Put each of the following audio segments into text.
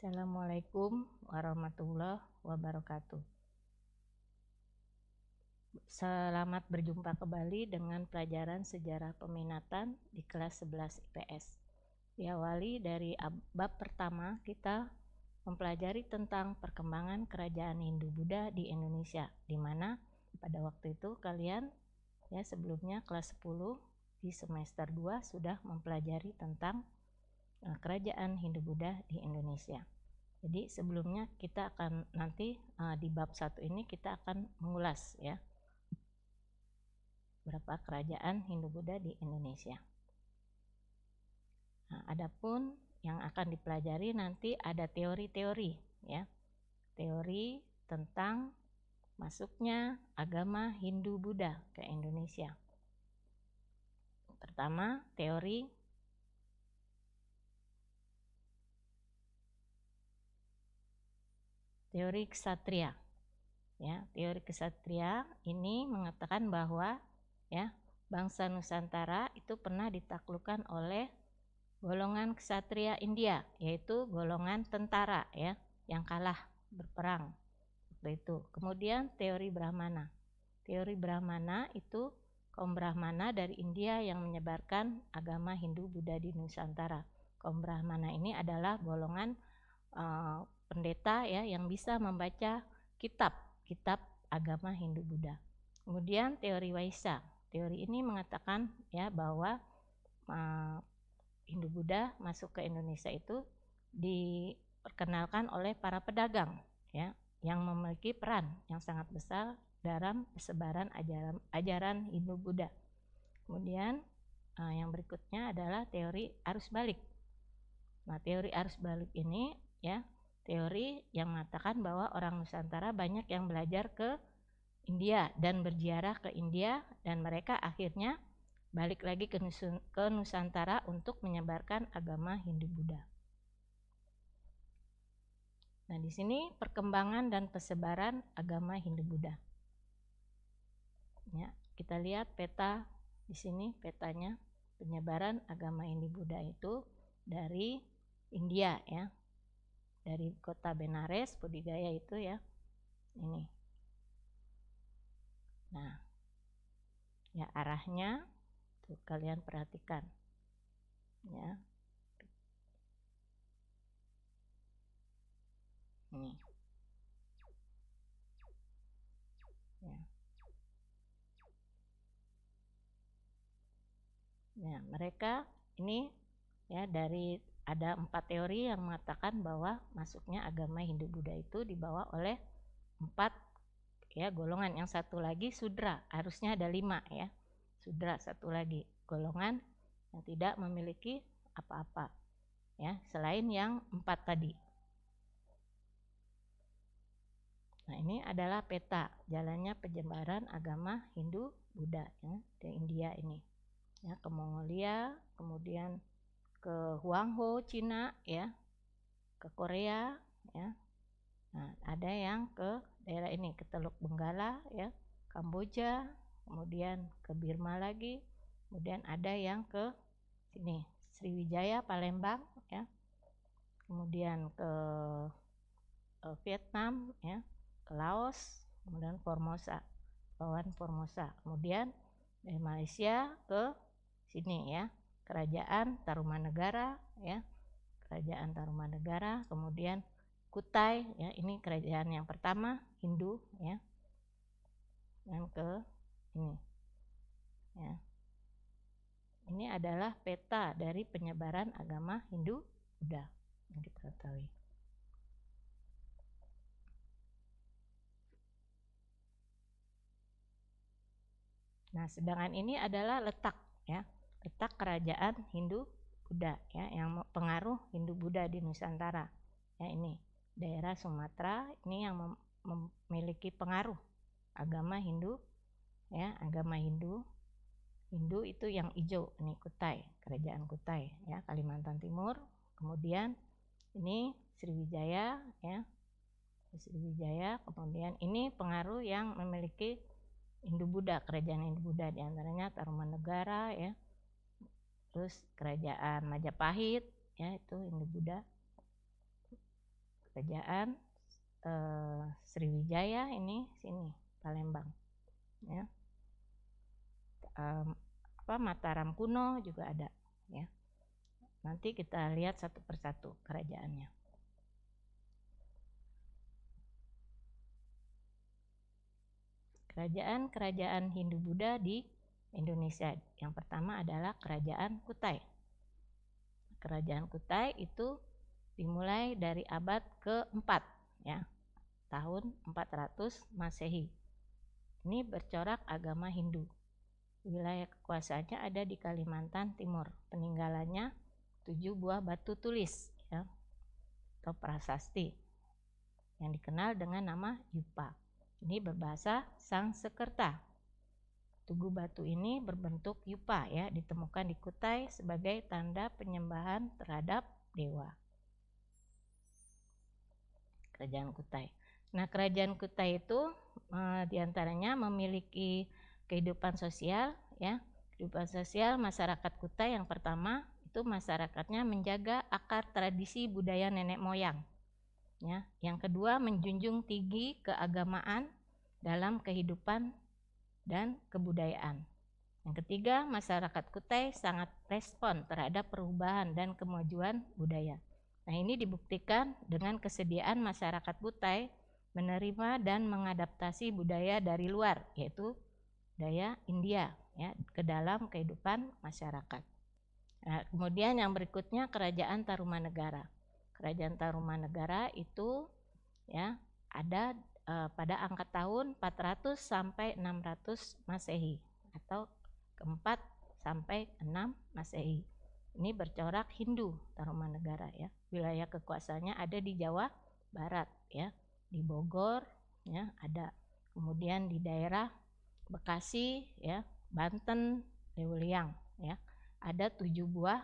Assalamualaikum warahmatullahi wabarakatuh. Selamat berjumpa kembali dengan pelajaran sejarah peminatan di kelas 11 IPS. Diawali dari bab pertama, kita mempelajari tentang perkembangan kerajaan Hindu-Buddha di Indonesia, di mana pada waktu itu kalian sebelumnya kelas 10 di semester 2 sudah mempelajari tentang kerajaan Hindu-Buddha di Indonesia. Jadi sebelumnya kita akan nanti di bab 1 ini kita akan mengulas berapa kerajaan Hindu-Buddha di Indonesia. Nah, adapun yang akan dipelajari nanti ada teori-teori teori tentang masuknya agama Hindu-Buddha ke Indonesia. Pertama, teori ksatria. Teori ksatria ini mengatakan bahwa bangsa Nusantara itu pernah ditaklukkan oleh golongan ksatria India, yaitu golongan tentara yang kalah berperang waktu itu. Kemudian teori Brahmana. Teori Brahmana itu kaum Brahmana dari India yang menyebarkan agama Hindu-Buddha di Nusantara. Kaum Brahmana ini adalah golongan pendeta yang bisa membaca kitab agama Hindu-Buddha. Kemudian teori Waisa. Teori ini mengatakan bahwa Hindu-Buddha masuk ke Indonesia itu diperkenalkan oleh para pedagang yang memiliki peran yang sangat besar dalam persebaran ajaran Hindu-Buddha. Kemudian yang berikutnya adalah teori arus balik. Nah, teori arus balik ini teori yang mengatakan bahwa orang Nusantara banyak yang belajar ke India dan berziarah ke India, dan mereka akhirnya balik lagi ke Nusantara untuk menyebarkan agama Hindu-Buddha. Nah, di sini perkembangan dan persebaran agama Hindu-Buddha. Kita lihat peta di sini, petanya penyebaran agama Hindu-Buddha itu dari India dari kota Benares, Bodhgaya itu ini. Nah, arahnya tuh kalian perhatikan ini. Mereka ini dari ada 4 teori yang mengatakan bahwa masuknya agama Hindu-Buddha itu dibawa oleh 4 golongan. Yang satu lagi Sudra, harusnya ada 5 Sudra satu lagi, golongan yang tidak memiliki apa-apa selain yang 4 tadi. Nah, ini adalah peta jalannya penyebaran agama Hindu-Buddha di India ini. Ke Mongolia, kemudian ke Huangho, Cina ke Korea Nah, ada yang ke daerah ini, ke Teluk Benggala Kamboja, kemudian ke Burma lagi, kemudian ada yang ke sini Sriwijaya, Palembang kemudian ke Vietnam ke Laos, kemudian Formosa, Kepulauan Formosa, kemudian dari Malaysia ke sini Kerajaan Tarumanegara Kerajaan Tarumanegara, kemudian Kutai ini kerajaan yang pertama Hindu yang ke ini Ini adalah peta dari penyebaran agama Hindu-Buddha yang kita ketahui. Nah, sedangkan ini adalah letak letak kerajaan Hindu-Buddha yang pengaruh Hindu-Buddha di Nusantara. Ini daerah Sumatera ini yang memiliki pengaruh agama Hindu agama Hindu itu yang hijau, ini Kutai, kerajaan Kutai Kalimantan Timur. Kemudian ini Sriwijaya Sriwijaya, kemudian ini pengaruh yang memiliki Hindu-Buddha, kerajaan Hindu-Buddha, diantaranya Tarumanegara terus kerajaan Majapahit itu Hindu-Buddha. kerajaan Sriwijaya ini sini Palembang, ya. Mataram kuno juga ada, ya. Nanti kita lihat satu persatu kerajaannya. Kerajaan-kerajaan Hindu-Buddha di Indonesia. Yang pertama adalah Kerajaan Kutai. Kerajaan Kutai itu dimulai dari abad ke-4, ya, tahun 400 Masehi. Ini bercorak agama Hindu. Wilayah kekuasaannya ada di Kalimantan Timur. Peninggalannya 7 buah batu tulis, ya, atau prasasti yang dikenal dengan nama Yupa. Ini berbahasa Sangsekerta. Tugu batu ini berbentuk Yupa, ya, ditemukan di Kutai sebagai tanda penyembahan terhadap dewa. Kerajaan Kutai. Nah, Kerajaan Kutai itu diantaranya memiliki kehidupan sosial, ya. Kehidupan sosial masyarakat Kutai yang pertama itu masyarakatnya menjaga akar tradisi budaya nenek moyang, ya. Yang kedua, menjunjung tinggi keagamaan dalam kehidupan dan kebudayaan. Yang ketiga, masyarakat Kutai sangat respon terhadap perubahan dan kemajuan budaya. Nah, ini dibuktikan dengan kesediaan masyarakat Kutai menerima dan mengadaptasi budaya dari luar, yaitu budaya India, ya, ke dalam kehidupan masyarakat. Nah, kemudian yang berikutnya Kerajaan Tarumanegara. Kerajaan Tarumanegara itu, ya, ada pada angka tahun 400 sampai 600 Masehi atau ke-4 sampai 6 Masehi. Ini bercorak Hindu Tarumanegara, ya. Wilayah kekuasaannya ada di Jawa Barat, ya. Di Bogor, ya, ada. Kemudian di daerah Bekasi, ya, Banten, Leuliang, ya. Ada 7 buah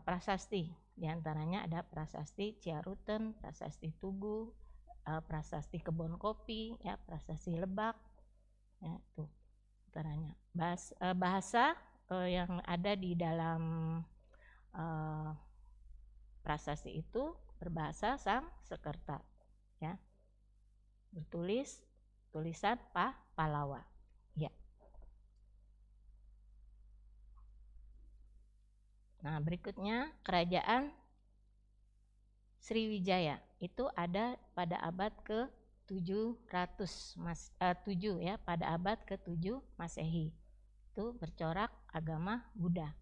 prasasti. Di antaranya ada prasasti Ciaruten, prasasti Tugu, prasasti Kebon Kopi, ya, prasasti Lebak, ya, itu antaranya. Bahasa yang ada di dalam prasasti itu berbahasa Sangsekerta, ya, bertulis tulisan Pallawa, ya. Nah, berikutnya Kerajaan Sriwijaya itu ada pada abad ke-700 7, ya, pada abad ke-7 Masehi. Itu bercorak agama Buddha.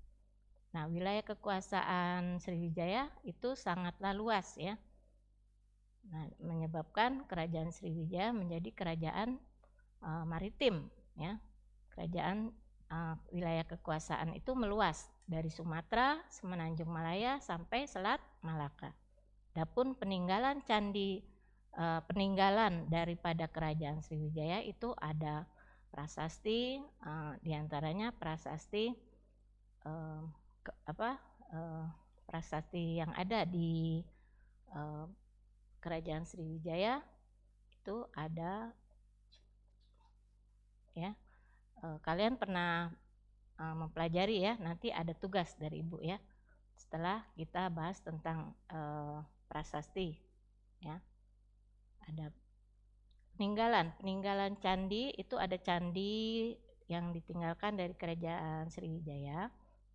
Nah, wilayah kekuasaan Sriwijaya itu sangatlah luas, ya. Nah, menyebabkan Kerajaan Sriwijaya menjadi kerajaan maritim, ya. Kerajaan wilayah kekuasaan itu meluas dari Sumatera, Semenanjung Malaya sampai Selat Malaka. Adapun peninggalan candi peninggalan daripada Kerajaan Sriwijaya itu ada prasasti, diantaranya prasasti prasasti yang ada di Kerajaan Sriwijaya itu ada, ya. Kalian pernah mempelajari, ya, nanti ada tugas dari Ibu, ya, setelah kita bahas tentang prasasti, ya. Ada peninggalan candi itu ada candi yang ditinggalkan dari Kerajaan Sriwijaya,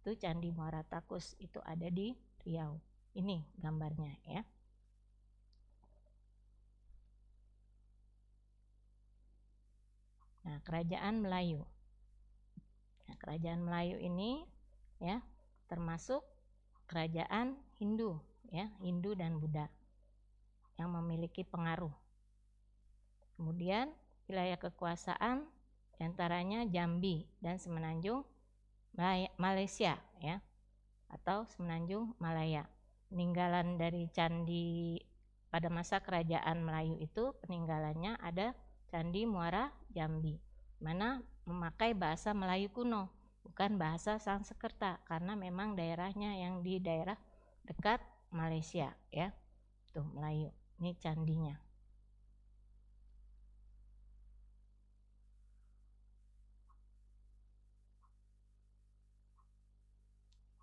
itu Candi Muara Takus, itu ada di Riau. Ini gambarnya, ya. Nah, Kerajaan Melayu. Nah, Kerajaan Melayu ini, ya, termasuk kerajaan Hindu, ya, Hindu dan Buddha yang memiliki pengaruh. Kemudian wilayah kekuasaan antaranya Jambi dan Semenanjung Malaysia, ya, atau Semenanjung Malaya. Peninggalan dari candi pada masa Kerajaan Melayu itu peninggalannya ada Candi Muara Jambi, mana memakai bahasa Melayu kuno, bukan bahasa Sangsekerta, karena memang daerahnya yang di daerah dekat Malaysia, ya. Tuh Melayu. Ini candinya.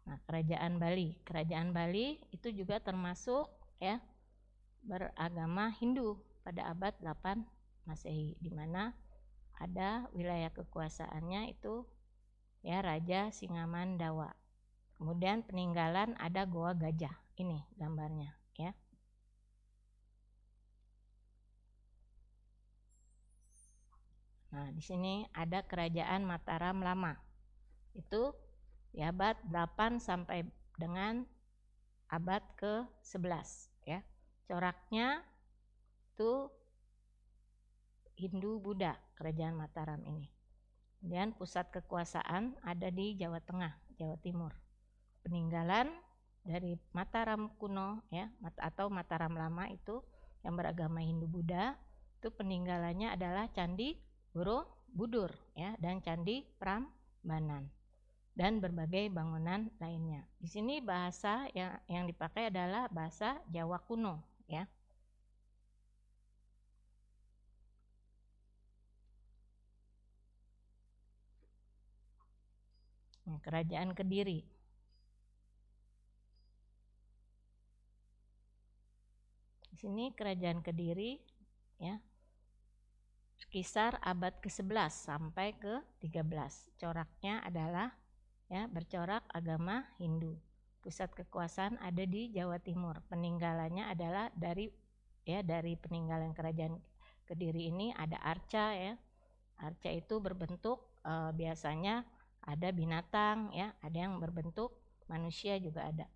Nah, Kerajaan Bali. Kerajaan Bali itu juga termasuk, ya, beragama Hindu pada abad 8 Masehi, di mana ada wilayah kekuasaannya itu ya Raja Singamandawa. Kemudian peninggalan ada Goa Gajah. Ini gambarnya ya. Nah, di sini ada Kerajaan Mataram Lama. Itu di abad 8 sampai dengan abad ke-11 ya. Coraknya itu Hindu Buddha, Kerajaan Mataram ini. Kemudian pusat kekuasaan ada di Jawa Tengah, Jawa Timur. Peninggalan dari Mataram kuno ya, atau Mataram Lama itu yang beragama Hindu Buddha, itu peninggalannya adalah Candi Borobudur ya, dan Candi Prambanan dan berbagai bangunan lainnya. Di sini bahasa yang dipakai adalah bahasa Jawa kuno ya. Kerajaan Kediri. Di sini Kerajaan Kediri ya, sekitar abad ke-11 sampai ke-13. Coraknya adalah ya bercorak agama Hindu. Pusat kekuasaan ada di Jawa Timur. Peninggalannya adalah dari peninggalan Kerajaan Kediri ini ada arca ya. Arca itu berbentuk biasanya ada binatang ya, ada yang berbentuk manusia juga ada.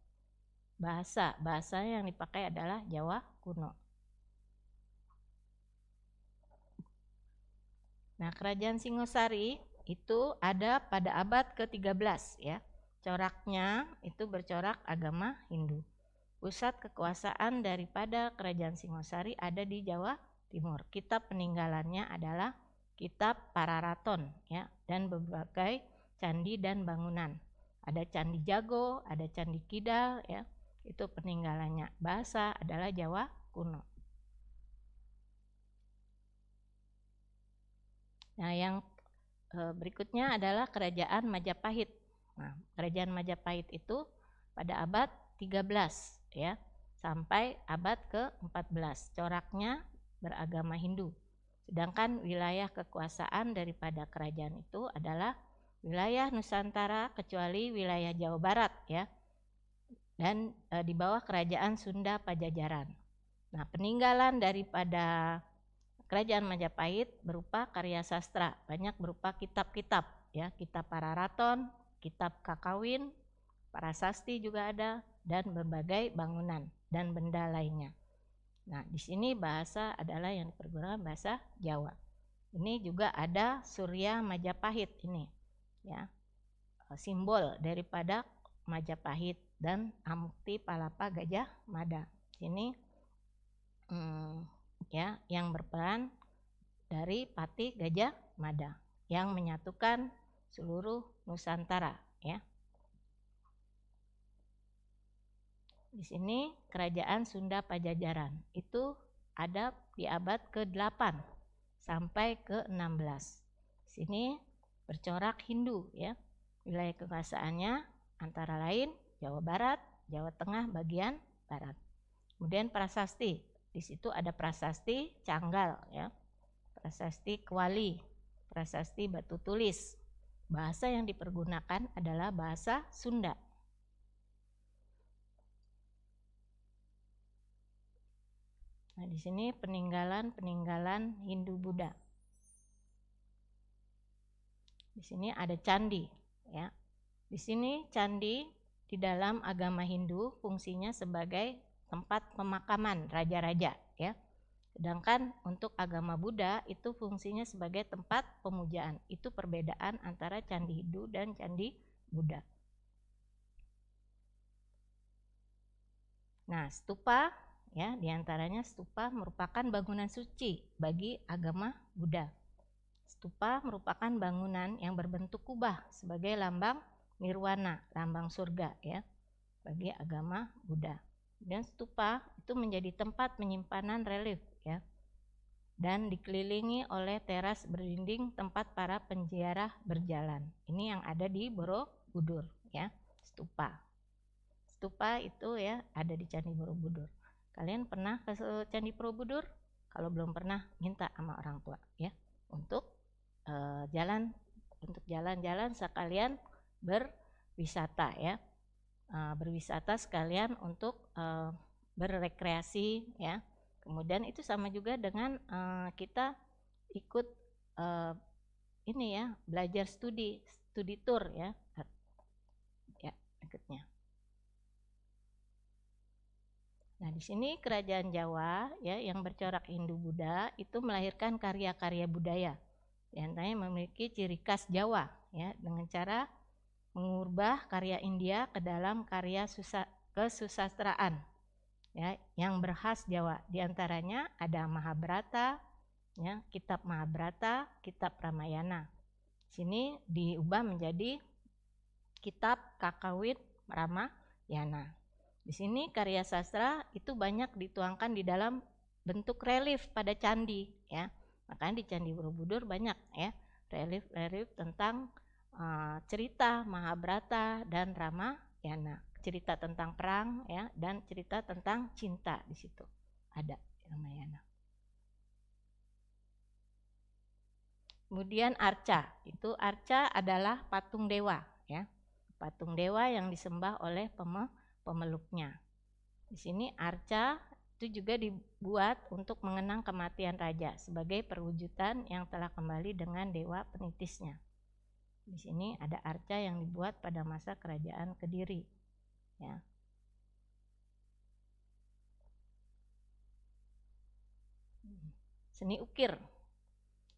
Bahasa yang dipakai adalah Jawa kuno. Nah, Kerajaan Singosari itu ada pada abad ke-13 ya. Coraknya itu bercorak agama Hindu. Pusat kekuasaan daripada Kerajaan Singosari ada di Jawa Timur. Kitab peninggalannya adalah Kitab Pararaton ya, dan berbagai candi dan bangunan. Ada Candi Jago, ada Candi Kidal ya. Itu peninggalannya. Bahasa adalah Jawa kuno. Nah, yang berikutnya adalah Kerajaan Majapahit. Nah, Kerajaan Majapahit itu pada abad 13 ya, sampai abad ke-14. Coraknya beragama Hindu. Sedangkan wilayah kekuasaan daripada kerajaan itu adalah wilayah Nusantara kecuali wilayah Jawa Barat ya. Dan di bawah Kerajaan Sunda Pajajaran. Nah, peninggalan daripada Kerajaan Majapahit berupa karya sastra, banyak berupa kitab-kitab ya, Kitab Pararaton, Kitab Kakawin, Parasasti juga ada, dan berbagai bangunan dan benda lainnya. Nah, di sini bahasa adalah yang dipergunakan bahasa Jawa. Ini juga ada Surya Majapahit ini ya, simbol daripada Majapahit, dan Amukti Palapa Gajah Mada. Ini ya, yang berperan dari Pati Gajah Mada yang menyatukan seluruh Nusantara ya. Di sini Kerajaan Sunda Pajajaran itu ada di abad ke-8 sampai ke-16. Di sini bercorak Hindu ya. Wilayah kekuasaannya antara lain Jawa Barat, Jawa Tengah bagian barat. Kemudian prasasti. Di situ ada prasasti Canggal ya, prasasti Kuali, prasasti Batu Tulis. Bahasa yang dipergunakan adalah bahasa Sunda. Nah, di sini peninggalan Hindu Buddha. Di sini ada candi ya. Di sini candi di dalam agama Hindu fungsinya sebagai tempat pemakaman raja-raja ya. Sedangkan untuk agama Buddha itu fungsinya sebagai tempat pemujaan. Itu perbedaan antara candi Hindu dan candi Buddha. Nah, stupa ya, diantaranya stupa merupakan bangunan suci bagi agama Buddha. Stupa merupakan bangunan yang berbentuk kubah sebagai lambang nirwana, lambang surga ya, bagi agama Buddha. Dan stupa itu menjadi tempat penyimpanan relief ya, dan dikelilingi oleh teras berdinding tempat para penziarah berjalan. Ini yang ada di Borobudur ya, stupa. Stupa itu ya ada di Candi Borobudur. Kalian pernah ke Candi Borobudur? Kalau belum pernah, minta sama orang tua ya untuk jalan-jalan sekalian berwisata ya. Berwisata sekalian untuk berrekreasi ya. Kemudian itu sama juga dengan kita ikut ini ya, belajar studi tour ya. Ya, berikutnya. Nah, di sini kerajaan Jawa ya yang bercorak Hindu-Buddha itu melahirkan karya-karya budaya. Di antaranya memiliki ciri khas Jawa ya dengan cara mengubah karya India ke dalam karya kesusastraan ya yang berkhas Jawa. Di antaranya ada Mahabharata ya, kitab Mahabharata, kitab Ramayana. Sini diubah menjadi kitab Kakawin Ramayana. Di sini karya sastra itu banyak dituangkan di dalam bentuk relief pada candi ya. Makanya di Candi Borobudur banyak ya relief tentang cerita Mahabharata dan Ramayana, cerita tentang perang ya dan cerita tentang cinta di situ ada Ramayana. Kemudian arca, itu arca adalah patung dewa ya, patung dewa yang disembah oleh pemeluknya. Di sini arca itu juga dibuat untuk mengenang kematian raja sebagai perwujudan yang telah kembali dengan dewa penitisnya. Di sini ada arca yang dibuat pada masa kerajaan Kediri ya. Seni ukir.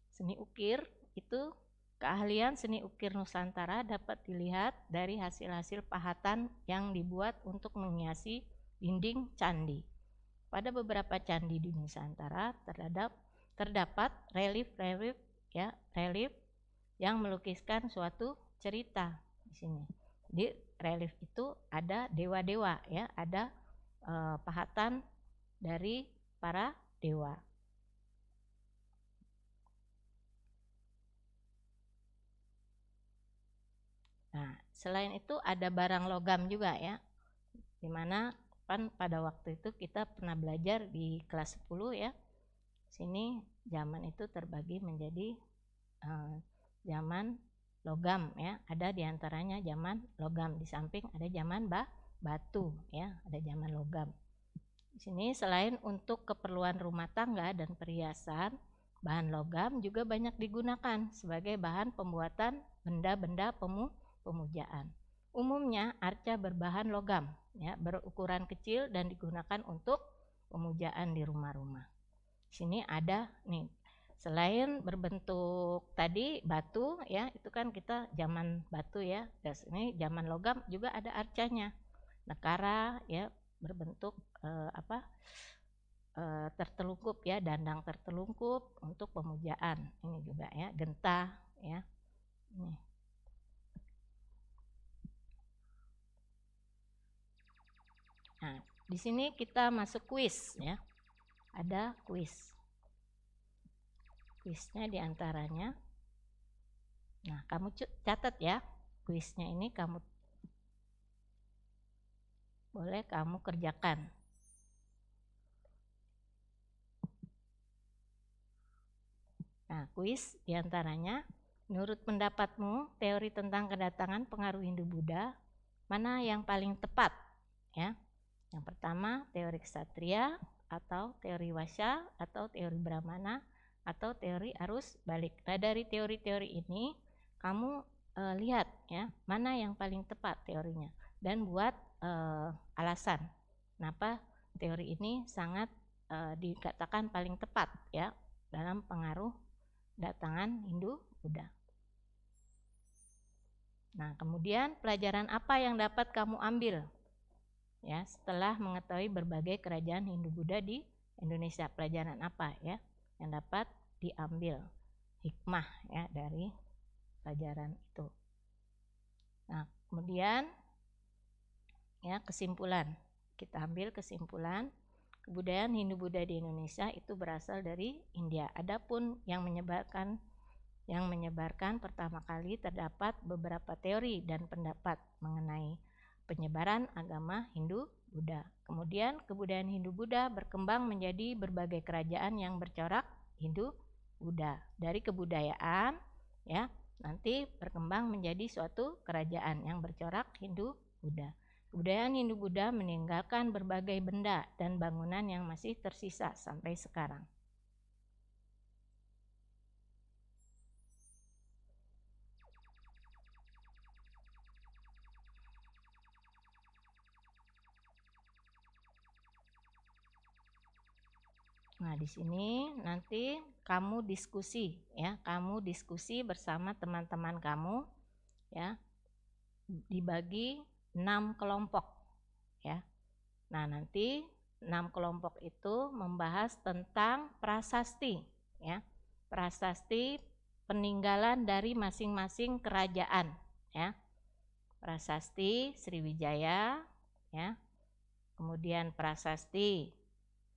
Seni ukir itu keahlian seni ukir Nusantara dapat dilihat dari hasil-hasil pahatan yang dibuat untuk menghiasi dinding candi. Pada beberapa candi di Nusantara terdapat relief ya, relief yang melukiskan suatu cerita di sini. Di relief itu ada dewa-dewa ya, ada pahatan dari para dewa. Nah, selain itu ada barang logam juga ya, dimana kan pada waktu itu kita pernah belajar di kelas 10 ya. Sini zaman itu terbagi menjadi zaman logam ya, ada diantaranya zaman logam, di samping ada zaman batu ya, ada zaman logam. Di sini selain untuk keperluan rumah tangga dan perhiasan, bahan logam juga banyak digunakan sebagai bahan pembuatan benda-benda pemujaan. Umumnya arca berbahan logam ya, berukuran kecil dan digunakan untuk pemujaan di rumah-rumah. Sini ada nih, selain berbentuk tadi batu ya, itu kan kita zaman batu ya. Dan ini zaman logam juga ada arcanya. Nekara ya berbentuk tertelungkup ya, dandang tertelungkup untuk pemujaan. Ini juga ya, genta ya. Ini. Nah, di sini kita masuk kuis ya. Ada kuis. Kuisnya diantaranya. Nah, kamu catat ya. Kuisnya ini boleh kamu kerjakan. Nah, kuis diantaranya. Menurut pendapatmu, teori tentang kedatangan pengaruh Hindu-Buddha mana yang paling tepat? Ya. Yang pertama, teori ksatria atau teori wasya atau teori brahmana atau teori arus balik. Nah, dari teori-teori ini kamu lihat ya, mana yang paling tepat teorinya dan buat alasan kenapa teori ini sangat dikatakan paling tepat ya dalam pengaruh datangan Hindu-Buddha. Nah, kemudian pelajaran apa yang dapat kamu ambil? Ya, setelah mengetahui berbagai kerajaan Hindu-Buddha di Indonesia, pelajaran apa ya yang dapat diambil hikmah ya dari pelajaran itu. Nah, kemudian ya kesimpulan, kita ambil kesimpulan kebudayaan Hindu-Buddha di Indonesia itu berasal dari India. Adapun yang menyebarkan pertama kali terdapat beberapa teori dan pendapat mengenai penyebaran agama Hindu Buddha. Kemudian kebudayaan Hindu-Buddha berkembang menjadi berbagai kerajaan yang bercorak Hindu-Buddha. Dari kebudayaan ya, nanti berkembang menjadi suatu kerajaan yang bercorak Hindu-Buddha. Kebudayaan Hindu-Buddha meninggalkan berbagai benda dan bangunan yang masih tersisa sampai sekarang. Nah, di sini nanti kamu diskusi ya, kamu diskusi bersama teman-teman kamu ya, dibagi 6 kelompok ya. Nah, nanti 6 kelompok itu membahas tentang prasasti ya. Prasasti peninggalan dari masing-masing kerajaan ya. Prasasti Sriwijaya ya. Kemudian prasasti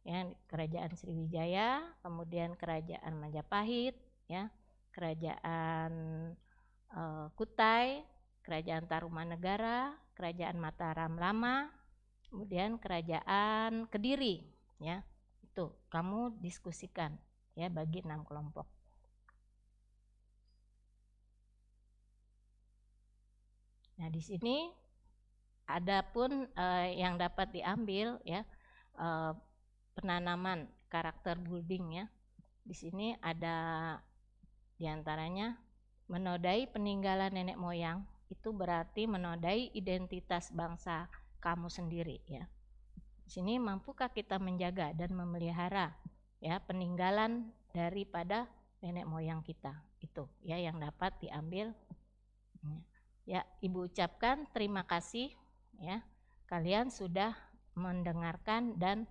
ya, kerajaan Sriwijaya, kemudian kerajaan Majapahit ya, kerajaan Kutai, kerajaan Tarumanegara, kerajaan Mataram Lama, kemudian kerajaan Kediri ya. Itu kamu diskusikan ya, bagi 6 kelompok. Nah, di sini ada pun yang dapat diambil ya, penanaman karakter building ya. Di sini ada diantaranya menodai peninggalan nenek moyang, itu berarti menodai identitas bangsa kamu sendiri ya. Di sini mampukah kita menjaga dan memelihara ya peninggalan daripada nenek moyang kita, itu ya yang dapat diambil. Ya, Ibu ucapkan terima kasih ya, kalian sudah mendengarkan dan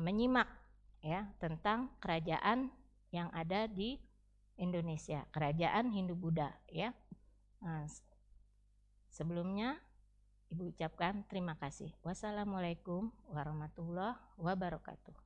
menyimak ya tentang kerajaan yang ada di Indonesia, kerajaan Hindu-Buddha ya. Nah, sebelumnya Ibu ucapkan terima kasih. Wassalamualaikum warahmatullahi wabarakatuh.